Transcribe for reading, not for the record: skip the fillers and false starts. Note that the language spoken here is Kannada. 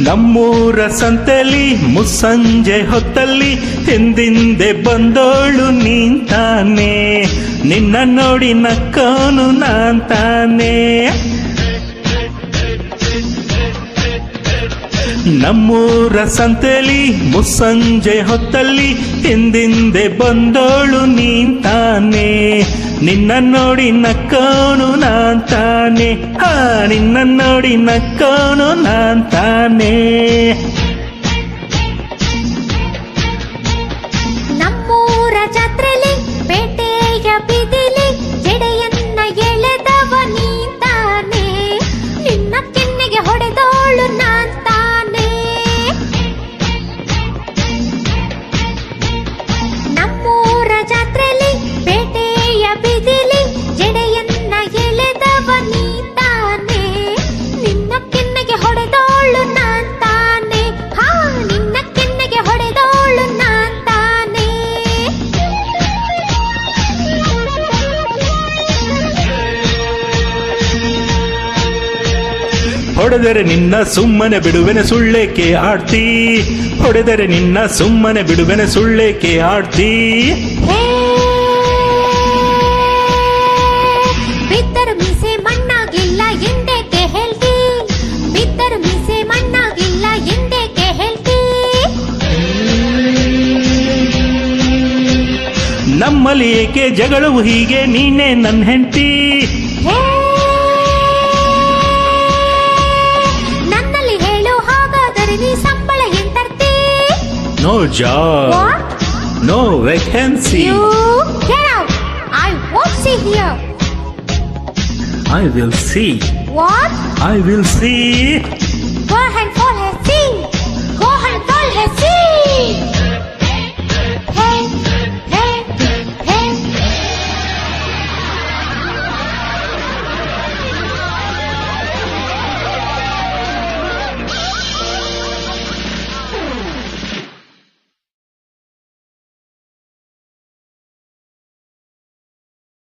ನಮ್ಮೂರ ಸಂತೆಲಿ ಮುಸ್ಸಂಜೆ ಹೊತ್ತಲ್ಲಿ ಹಿಂದಿಂದೆ ಬಂದೋಳು ನೀಂತಾನೆ, ನಿನ್ನ ನೋಡಿ ನಕ್ಕೋನು ನಾನ್ ತಾನೆ. ನಮ್ಮೂರ ಸಂತೆಲಿ ಮುಸ್ಸಂಜೆ ಹೊತ್ತಲ್ಲಿ ಹಿಂದಿಂದೆ ಬಂದೋಳು ನೀಂತಾನೆ, ನಿನ್ನ ನೋಡಿ ನಕ್ಕೋನು ನಾನ್ ತಾನೆ. ನಿನ್ನ ನೋಡಿ ನಕ್ಕೋನು ನಾನ್ ತಾನೆ. ನಮ್ಮೂರ ಜಾತ್ರೆಲಿ ಪೇಟೆಯ ಬೀದಿಲಿ ಜಡೆಯನ್ನ ಎಳೆದವ ನೀಂತಾನೆ, ನಿನ್ನ ಕೆನ್ನೆಗೆ ಹೊಡೆದೋಳು ನಾನ್ ತಾನೆ. ನಮ್ಮೂರ ಜಾತ್ರೆಲಿ ಪೇಟೆಯ ಬೀದಿಲಿ ಜಡೆಯನ್ನ ಎಳೆದವ ನೀಂತಾನೆ, ನಿನ್ನ ಕೆನ್ನೆಗೆ ಹೊಡೆದೋಳು ನಾನ್ ತಾನೆ. ನಿನ್ನ ಕೆನ್ನೆಗೆ ಹೊಡೆದೋಳು ನಾನ್ ತಾನೆ. ಹೊಡೆದರೆ ನಿನ್ನ ಸುಮ್ಮನೆ ಬಿಡುವೆನೆ ಸುಳ್ಳೇಕೆ ಆಡ್ತಿ, ಹೊಡೆದರೆ ನಿನ್ನ ಸುಮ್ಮನೆ ಬಿಡುವೆನೆ ಸುಳ್ಳೇಕೆ ಆಡ್ತಿ. ಬಿದ್ದರು ಮೀಸೆ ಮಣ್ಣಾಗಿಲ್ಲ ಎಂದೇಕೆ ಹೇಳ್ತಿ, ಬಿದ್ದರು ಮೀಸೆ ಮಣ್ಣಾಗಿಲ್ಲ ಎಂದೇಕೆ ಹೇಳ್ತಿ. ನಮ್ಮಲ್ಲಿ ಏಕೆ ಜಗಳವು ಹೀಗೆ, ನೀನೇ ನನ್ನ ಹೆಂಡತಿ. ನನ್ನಲ್ಲಿ ಹೇಳು ಹಾಗಾದರೆ ನೀ ಸಂಬಳ ಎಂತರ್ತಿ. No job, no vacancy. You get out. I won't see here. I will see. What? I will see. Go and fall her sea. Go and fall her sea. Hey.